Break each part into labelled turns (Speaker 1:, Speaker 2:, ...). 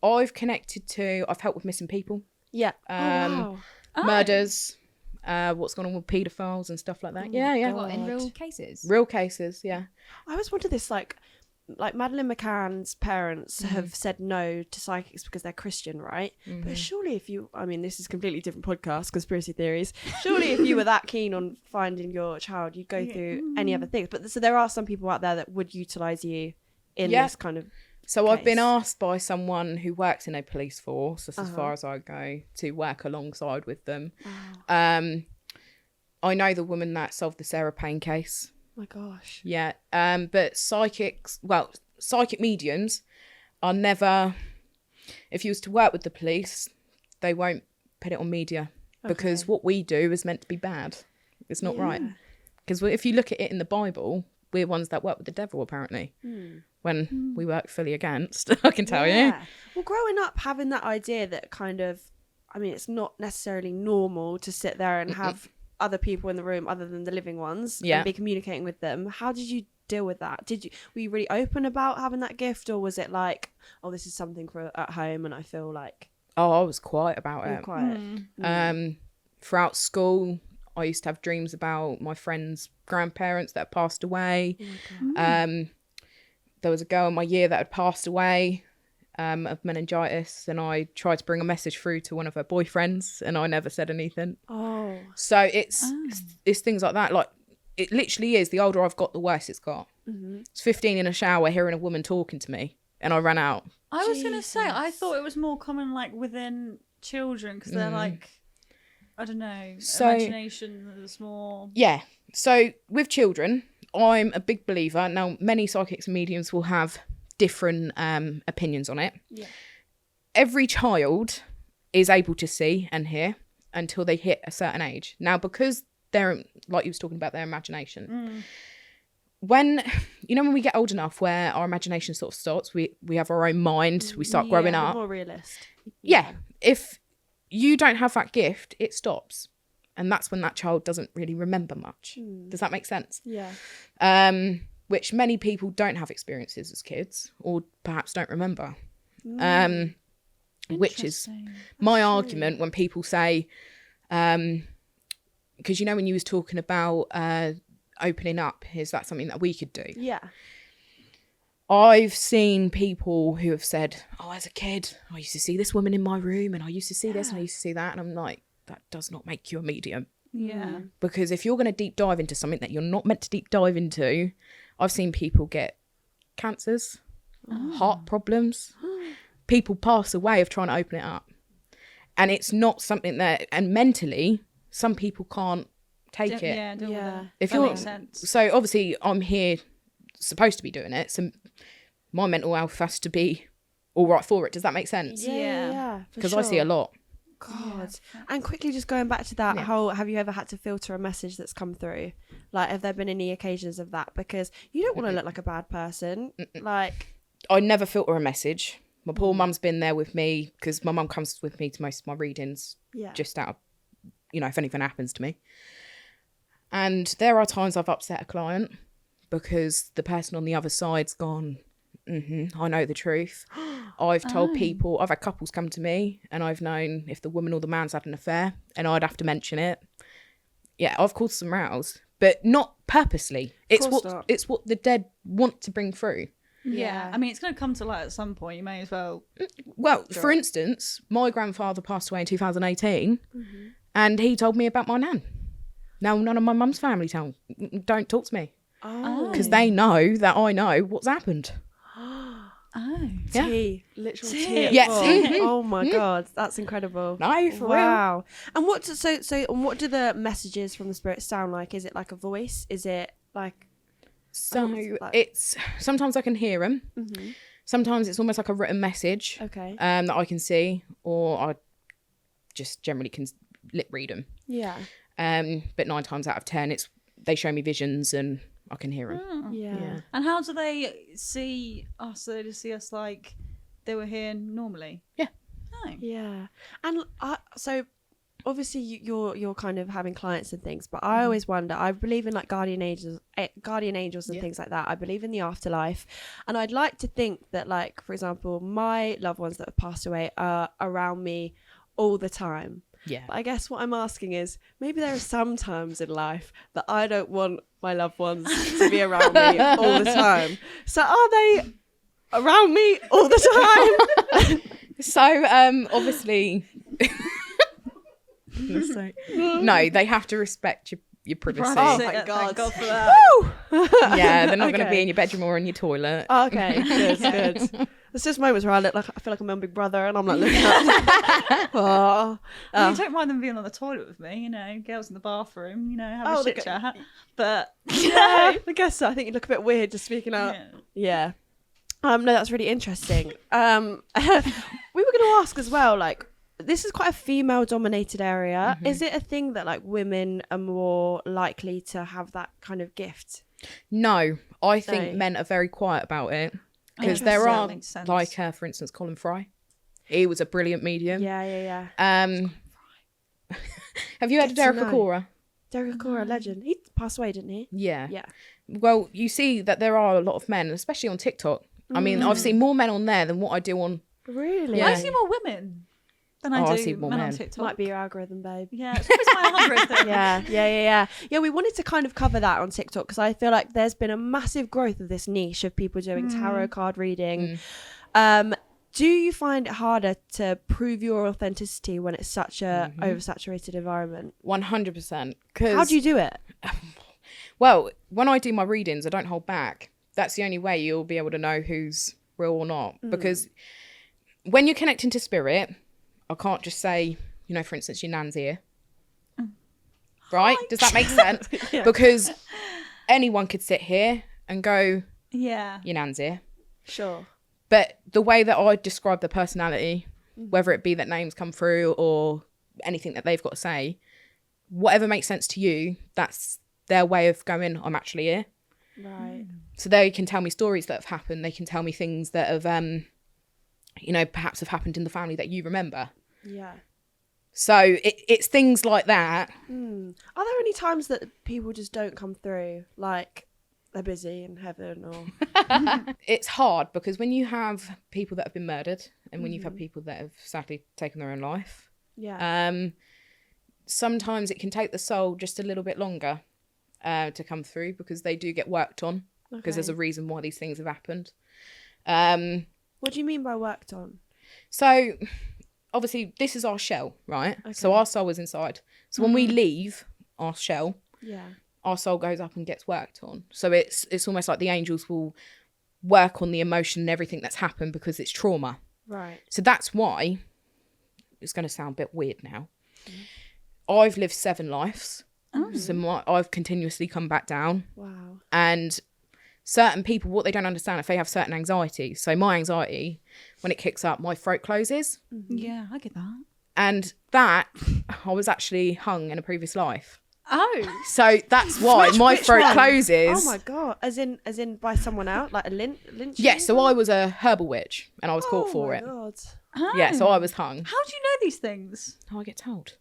Speaker 1: I've helped with missing people.
Speaker 2: Yeah.
Speaker 1: Murders, what's going on with paedophiles and stuff like that. Yeah.
Speaker 3: What, in real cases?
Speaker 1: Real cases, yeah.
Speaker 2: I always wondered this, like Madeleine McCann's parents have said no to psychics because they're Christian, right? But surely this is a completely different podcast, conspiracy theories. Surely if you were that keen on finding your child, you'd go through any other things. But so there are some people out there that would utilise you in this kind of
Speaker 1: So
Speaker 2: case.
Speaker 1: I've been asked by someone who works in a police force, as far as I go, to work alongside with them. I know the woman that solved the Sarah Payne case.
Speaker 2: Oh my gosh.
Speaker 1: Yeah. But psychic mediums are never, if you was to work with the police, they won't put it on media because what we do is meant to be bad. It's not right. Because if you look at it in the Bible, we're ones that work with the devil, apparently. When we work fully against, I can tell you.
Speaker 2: Well, growing up, having that idea that kind of, it's not necessarily normal to sit there and have other people in the room other than the living ones and be communicating with them. How did you deal with that? Were you really open about having that gift, or was it like, oh, this is something for at home and I feel like...
Speaker 1: Oh, I was quiet about it.
Speaker 2: Quiet.
Speaker 1: Throughout school, I used to have dreams about my friends' grandparents that had passed away. There was a girl in my year that had passed away of meningitis, and I tried to bring a message through to one of her boyfriends, and I never said anything.
Speaker 2: Oh.
Speaker 1: So it's things like that. Like, it literally is, the older I've got, the worse it's got. It's 15 in a shower hearing a woman talking to me, and I ran out.
Speaker 4: I was going to say, I thought it was more common like within children, because they're like, I don't know, imagination is more...
Speaker 1: Yeah. So with children, I'm a big believer. Now, many psychics and mediums will have different opinions on it. Yeah. Every child is able to see and hear until they hit a certain age. Now, because they're, like you was talking about, their imagination, when we get old enough where our imagination sort of starts, we have our own mind, we start growing up.
Speaker 2: More realist.
Speaker 1: Yeah. If you don't have that gift, it stops. And that's when that child doesn't really remember much. Does that make sense?
Speaker 2: Yeah.
Speaker 1: Which many people don't have experiences as kids, or perhaps don't remember. Which is my argument when people say, because when you was talking about opening up, is that something that we could do?
Speaker 2: Yeah.
Speaker 1: I've seen people who have said, oh, as a kid, I used to see this woman in my room, and I used to see this and I used to see that. And I'm like, that does not make you a medium.
Speaker 4: Yeah.
Speaker 1: Because if you're going to deep dive into something that you're not meant to deep dive into, I've seen people get cancers, heart problems. People pass away of trying to open it up. And it's not something that, and mentally, some people can't take it.
Speaker 4: Yeah.
Speaker 1: If
Speaker 4: that makes sense.
Speaker 1: So obviously I'm here supposed to be doing it. So my mental health has to be all right for it. Does that make sense?
Speaker 2: Yeah.
Speaker 1: Because I see a lot.
Speaker 2: God. And quickly just going back to that whole, have you ever had to filter a message that's come through? Like, have there been any occasions of that? Because you don't want to look like a bad person. Like,
Speaker 1: I never filter a message. My poor mum's been there with me, because my mum comes with me to most of my readings, just out of, if anything happens to me. And there are times I've upset a client because the person on the other side's gone, I know the truth. I've told people, I've had couples come to me and I've known if the woman or the man's had an affair, and I'd have to mention it. Yeah, I've caused some rows, but not purposely. It's what the dead want to bring through.
Speaker 4: Yeah. I mean, it's going to come to light at some point. You may as well.
Speaker 1: Well, for instance, my grandfather passed away in 2018 and he told me about my nan. Now, none of my mum's family don't talk to me. Because they know that I know what's happened.
Speaker 2: Yeah. Literal tea.
Speaker 1: Yes.
Speaker 2: Oh my God, that's incredible.
Speaker 1: No, for real.
Speaker 2: Wow. And what what do the messages from the spirits sound like? Is it like a voice? Is it like...
Speaker 1: So it's sometimes I can hear them. Sometimes it's almost like a written message.
Speaker 2: Okay.
Speaker 1: That I can see, or I just generally can lip read them.
Speaker 2: Yeah.
Speaker 1: But 9 times out of 10, they show me visions and I can hear them.
Speaker 2: Yeah.
Speaker 4: And how do they see us? So they just see us like they were here normally?
Speaker 1: Yeah.
Speaker 4: Oh.
Speaker 2: Yeah. And so obviously you're kind of having clients and things, but I always wonder, I believe in like guardian angels and things like that. I believe in the afterlife, and I'd like to think that, like, for example, my loved ones that have passed away are around me all the time.
Speaker 1: Yeah.
Speaker 2: But I guess what I'm asking is, maybe there are some times in life that I don't want my loved ones to be around me all the time. So are they around me all the time?
Speaker 1: So obviously no, they have to respect your privacy.
Speaker 2: Oh my God.
Speaker 4: Thank God for that.
Speaker 1: Yeah, they're not going to be in your bedroom or in your toilet.
Speaker 2: Okay, good. There's just moments where I feel like I'm my big brother, and I'm like looking up. Oh.
Speaker 4: I don't mind them being on the toilet with me, girls in the bathroom, have a shit chat. But
Speaker 2: yeah, I guess so. I think you look a bit weird just speaking out. Yeah. No, that's really interesting. We were going to ask as well, like, this is quite a female-dominated area. Mm-hmm. Is it a thing that, like, women are more likely to have that kind of gift?
Speaker 1: No, I think men are very quiet about it. Because there are, like, for instance, Colin Fry. He was a brilliant medium.
Speaker 2: Yeah.
Speaker 1: Have you heard of Derek Acora?
Speaker 2: Derek Acora, legend. He passed away, didn't he?
Speaker 1: Yeah. Well, you see that there are a lot of men, especially on TikTok. I mean, I've seen more men on there than what I do on...
Speaker 2: Really?
Speaker 4: Yeah. I see more women than I do men on TikTok.
Speaker 2: Might be your algorithm, babe.
Speaker 4: Yeah, it's always my algorithm.
Speaker 2: Yeah, we wanted to kind of cover that on TikTok because I feel like there's been a massive growth of this niche of people doing tarot card reading. Do you find it harder to prove your authenticity when it's such a oversaturated environment?
Speaker 1: 100%.
Speaker 2: How do you do it?
Speaker 1: Well, when I do my readings, I don't hold back. That's the only way you'll be able to know who's real or not. Because when you're connecting to spirit, I can't just say, for instance, your nan's here. Right? Does that make sense? Yeah. Because anyone could sit here and go, your nan's here.
Speaker 2: Sure.
Speaker 1: But the way that I describe the personality, whether it be that names come through or anything that they've got to say, whatever makes sense to you, that's their way of going, I'm actually here.
Speaker 2: Right.
Speaker 1: So they can tell me stories that have happened. They can tell me things that have, perhaps have happened in the family that you remember.
Speaker 2: Yeah.
Speaker 1: So it's things like that.
Speaker 2: Are there any times that people just don't come through? Like they're busy in heaven or...
Speaker 1: It's hard because when you have people that have been murdered and when you've had people that have sadly taken their own life, sometimes it can take the soul just a little bit longer to come through because they do get worked on because there's a reason why these things have happened.
Speaker 2: What do you mean by worked on?
Speaker 1: So obviously this is our shell, right? Okay. So our soul is inside. So when we leave our shell, our soul goes up and gets worked on. So it's almost like the angels will work on the emotion and everything that's happened because it's trauma.
Speaker 2: Right.
Speaker 1: So that's why, it's going to sound a bit weird now, I've lived 7 lives. So I've continuously come back down.
Speaker 2: Wow.
Speaker 1: And certain people, what they don't understand, if they have certain anxiety. So my anxiety, when it kicks up, my throat closes.
Speaker 4: Yeah, I get that.
Speaker 1: And that, I was actually hung in a previous life.
Speaker 4: Oh.
Speaker 1: So that's why my throat closes.
Speaker 2: Oh my God. As in by someone out? Like a lynch?
Speaker 1: Yeah, so I was a herbal witch and I was caught for it.
Speaker 2: God.
Speaker 4: Oh.
Speaker 1: Yeah, so I was hung.
Speaker 4: How do you know these things?
Speaker 1: Oh, I get told.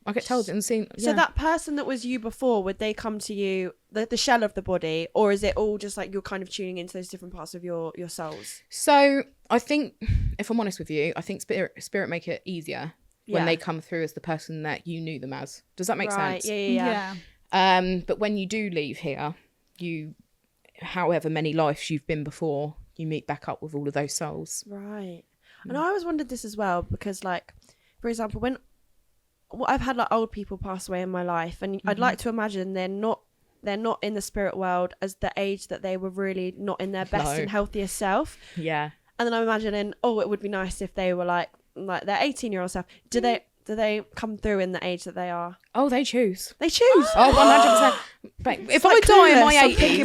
Speaker 1: I get told and seen.
Speaker 2: So that person that was you before, would they come to you, the shell of the body, or is it all just like you're kind of tuning into those different parts of your souls?
Speaker 1: So I think, if I'm honest with you, I think spirit make it easier when they come through as the person that you knew them as. Does that make sense?
Speaker 2: Yeah.
Speaker 1: But when you do leave here, however many lives you've been before, you meet back up with all of those souls.
Speaker 2: Right. And I always wondered this as well because, like, for example, I've had like old people pass away in my life, and I'd like to imagine they're not in the spirit world as the age that they were really not in their best and healthiest self.
Speaker 1: Yeah. And
Speaker 2: then I'm imagining, it would be nice if they were like their 18-year-old self. Do they come through in the age that they are?
Speaker 1: Oh, they choose.
Speaker 2: They choose.
Speaker 1: Oh, 100%. If I die in my 80s,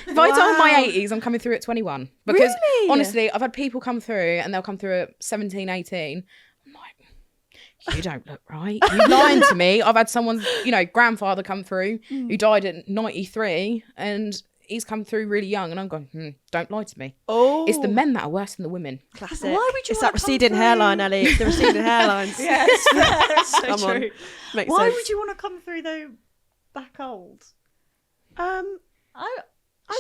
Speaker 1: if I die in my 80s, I'm coming through at 21. Because honestly, I've had people come through and they'll come through at 17, 18. I'm like, you don't look right. You're lying to me. I've had someone's, grandfather come through who died at 93 and he's come through really young, and I'm going, don't lie to me.
Speaker 2: Oh,
Speaker 1: It's the men that are worse than the women.
Speaker 2: classic.
Speaker 4: Why would you
Speaker 2: It's
Speaker 4: wanna
Speaker 2: that
Speaker 4: come
Speaker 2: receding
Speaker 4: through?
Speaker 2: hairline, Ellie. It's the receding hairlines.
Speaker 4: Yeah, it's so
Speaker 2: Come on.
Speaker 4: true.
Speaker 2: Makes
Speaker 4: Why
Speaker 2: sense.
Speaker 4: would you want to come through though back old?
Speaker 2: I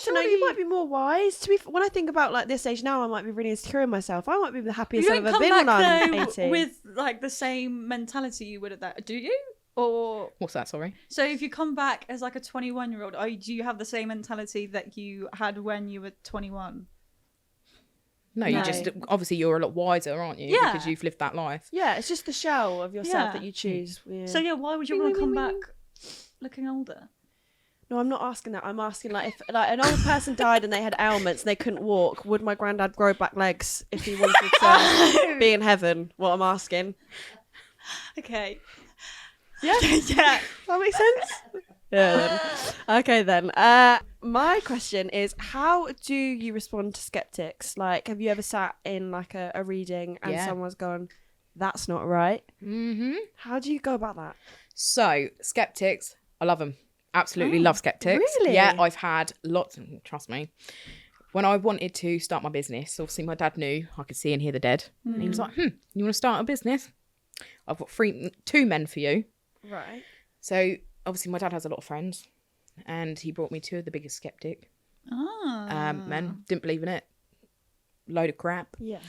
Speaker 2: don't know. You might be more wise. When I think about like this age now, I might be really insecure in myself. I might be the
Speaker 4: You
Speaker 2: happiest I've
Speaker 4: don't
Speaker 2: ever
Speaker 4: come
Speaker 2: been when
Speaker 4: back
Speaker 2: I'm
Speaker 4: though
Speaker 2: 80.
Speaker 4: with like the same mentality you would at that, do you? Or
Speaker 1: What's that? Sorry.
Speaker 4: so if you come back as like a 21-year-old, do you have the same mentality that you had when you were 21?
Speaker 1: No,
Speaker 2: No.
Speaker 1: you just obviously you're a lot wiser, aren't you?
Speaker 4: Yeah.
Speaker 1: Because you've lived that life.
Speaker 2: Yeah, it's just the shell of yourself
Speaker 4: Yeah.
Speaker 2: that you choose. Yeah.
Speaker 4: So yeah, why would you want to come back looking older?
Speaker 2: No, I'm not asking that. I'm asking like if like an old person died and they had ailments and they couldn't walk, would my granddad grow back legs if he wanted to be in heaven? What I'm asking.
Speaker 4: Okay.
Speaker 2: Yeah,
Speaker 4: Yeah.
Speaker 2: that makes sense. Yeah. Then. Okay then. My question is, how do you respond to skeptics? Like, have you ever sat in like a reading and
Speaker 1: Yeah.
Speaker 2: someone's gone, "That's not right"?
Speaker 1: Mm-hmm.
Speaker 2: How do you go about that?
Speaker 1: So skeptics, I love them. Absolutely love skeptics.
Speaker 2: really?
Speaker 1: Yeah, I've had lots. Trust me. When I wanted to start my business, obviously my dad knew I could see and hear the dead. And he was like, you want to start a business? I've got two men for you.
Speaker 2: Right.
Speaker 1: So obviously my dad has a lot of friends, and he brought me two of the biggest skeptic men. Didn't believe in it. Load of crap.
Speaker 2: Yeah.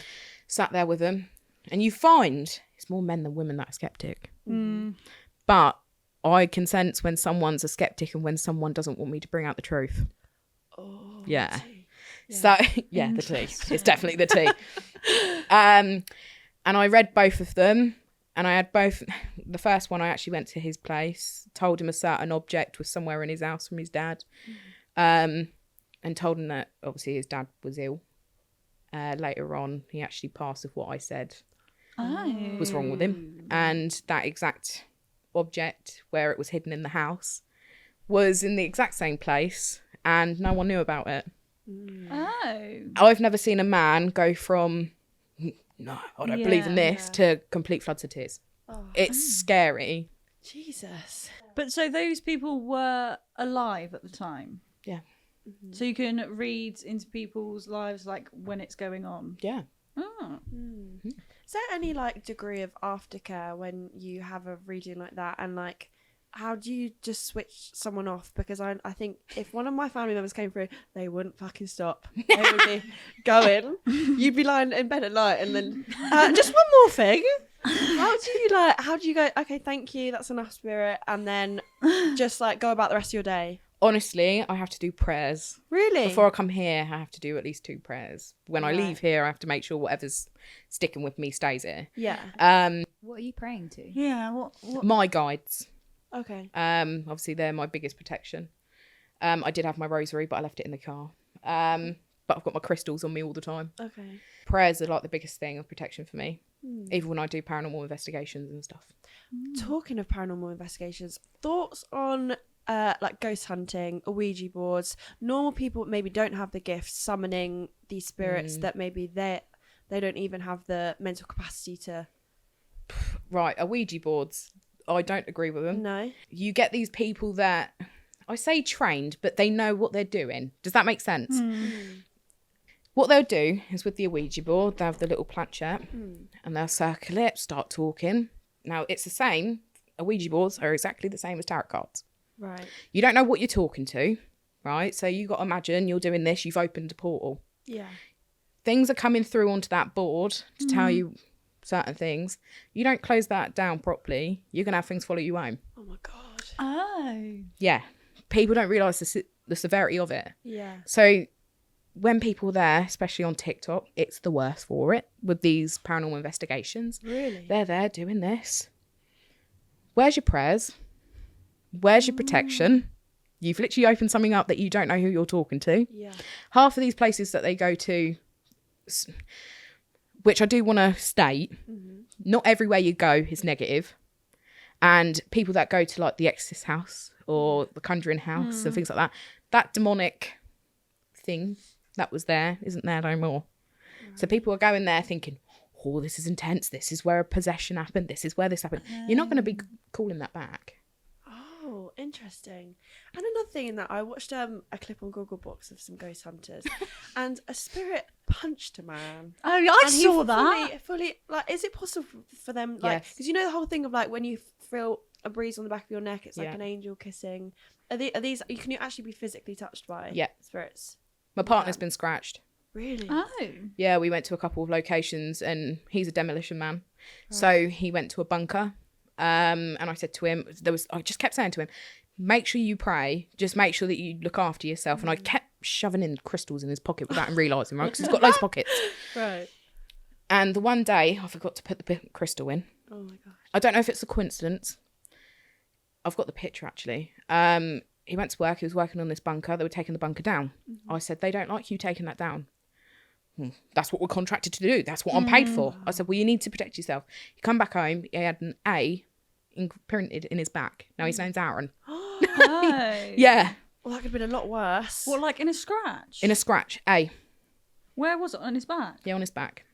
Speaker 1: Sat there with them, and you find it's more men than women that are skeptic.
Speaker 4: Mm.
Speaker 1: But I can sense when someone's a skeptic and when someone doesn't want me to bring out the truth.
Speaker 2: Oh.
Speaker 1: Yeah.
Speaker 2: tea.
Speaker 1: So yeah, the tea. It's definitely the tea. And I read both of them, and I had both. The first one, I actually went to his place, told him a certain object was somewhere in his house from his dad, and told him that obviously his dad was ill. Later on, he actually passed with what I said was wrong with him, and that exact object where it was hidden in the house was in the exact same place, and no one knew about it.
Speaker 4: Oh.
Speaker 1: I've never seen a man go from no, I don't believe in this to complete floods of tears. It's scary.
Speaker 2: Jesus.
Speaker 4: But so those people were alive at the time.
Speaker 1: Yeah.
Speaker 4: So you can read into people's lives like when it's going on.
Speaker 1: Yeah.
Speaker 4: Oh.
Speaker 2: Is there any like degree of aftercare when you have a reading like that, and like how do you just switch someone off? Because I think if one of my family members came through, they wouldn't fucking stop. They would be going. You'd be lying in bed at night, and then just one more thing. How do you go? Okay, thank you. That's enough, spirit, and then just like go about the rest of your day.
Speaker 1: Honestly, I have to do prayers.
Speaker 2: Really?
Speaker 1: Before I come here, I have to do at least 2 prayers. When I leave here, I have to make sure whatever's sticking with me stays here.
Speaker 2: Yeah.
Speaker 3: What are you praying to?
Speaker 4: Yeah. What?
Speaker 1: My guides.
Speaker 2: Okay.
Speaker 1: Obviously they're my biggest protection. I did have my rosary, but I left it in the car. But I've got my crystals on me all the time.
Speaker 2: Okay.
Speaker 1: Prayers are like the biggest thing of protection for me, even when I do paranormal investigations and stuff.
Speaker 2: Talking of paranormal investigations, thoughts on like ghost hunting, or Ouija boards? Normal people maybe don't have the gifts summoning these spirits that maybe they don't even have the mental capacity to.
Speaker 1: Right, Ouija boards. I don't agree with them.
Speaker 2: No.
Speaker 1: You get these people that, I say trained, but they know what they're doing. Does that make sense? What they'll do is with the Ouija board, they have the little planchette and they'll circle it, start talking. Now, it's the same. Ouija boards are exactly the same as tarot cards.
Speaker 2: Right.
Speaker 1: You don't know what you're talking to, right? So you got to imagine you're doing this, you've opened a portal.
Speaker 2: Yeah.
Speaker 1: Things are coming through onto that board to tell you certain things. You don't close that down properly, you're going to have things follow you home.
Speaker 2: Oh my god.
Speaker 4: Oh.
Speaker 1: Yeah. People don't realise the severity of it.
Speaker 2: Yeah.
Speaker 1: So when people are there, especially on TikTok, it's the worst for it with these paranormal investigations.
Speaker 2: Really?
Speaker 1: They're there doing this. Where's your prayers? Where's your protection? You've literally opened something up that you don't know who you're talking to.
Speaker 2: Yeah.
Speaker 1: Half of these places that they go to, which I do want to state, not everywhere you go is negative. And people that go to like the Exorcist house or the Conjuring house and things like that, that demonic thing that was there isn't there no more. So people are going there thinking, oh, this is intense. This is where a possession happened. This is where this happened. You're not going to be calling that back.
Speaker 2: Oh, interesting. And another thing in that, I watched a clip on Google Box of some ghost hunters, and a spirit punched a man.
Speaker 4: Oh, I
Speaker 2: and
Speaker 4: saw that.
Speaker 2: Fully, like, is it possible for them, like, because you know the whole thing of like when you feel a breeze on the back of your neck, it's like an angel kissing. Are these? Can you actually be physically touched by spirits?
Speaker 1: My partner's been scratched.
Speaker 2: Really?
Speaker 4: Oh.
Speaker 1: Yeah, we went to a couple of locations, and he's a demolition man, so he went to a bunker. And I said to him, I just kept saying to him, make sure you pray, just make sure that you look after yourself. And I kept shoving in crystals in his pocket without him realising, right? Because he's got loads of pockets.
Speaker 2: Right.
Speaker 1: And the one day I forgot to put the crystal in.
Speaker 2: Oh my gosh.
Speaker 1: I don't know if it's a coincidence. I've got the picture actually. He went to work, he was working on this bunker, they were taking the bunker down. I said, they don't like you taking that down. That's what we're contracted to do. That's what I'm paid for. I said, well, you need to protect yourself. He come back home, he had an A printed in his back. Now his name's Aaron.
Speaker 4: Oh.
Speaker 1: Yeah.
Speaker 2: Well, that could have been a lot worse.
Speaker 4: What, like in a scratch?
Speaker 1: In a scratch, A.
Speaker 4: Where was it? On his back?
Speaker 1: Yeah, on his back.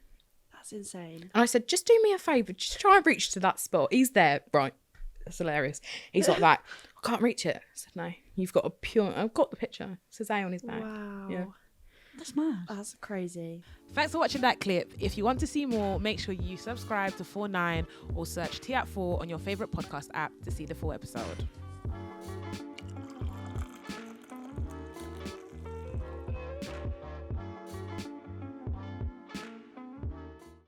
Speaker 2: That's insane.
Speaker 1: And I said, just do me a favour, just try and reach to that spot. He's there. Right. That's hilarious. He's like that. I can't reach it. I said, no, you've got I've got the picture. It says A on his back.
Speaker 2: Wow.
Speaker 1: Yeah.
Speaker 4: That's mad.
Speaker 2: That's crazy.
Speaker 3: Thanks for watching that clip. If you want to see more, make sure you subscribe to 49 or search Tea at 4 on your favourite podcast app to see the full episode.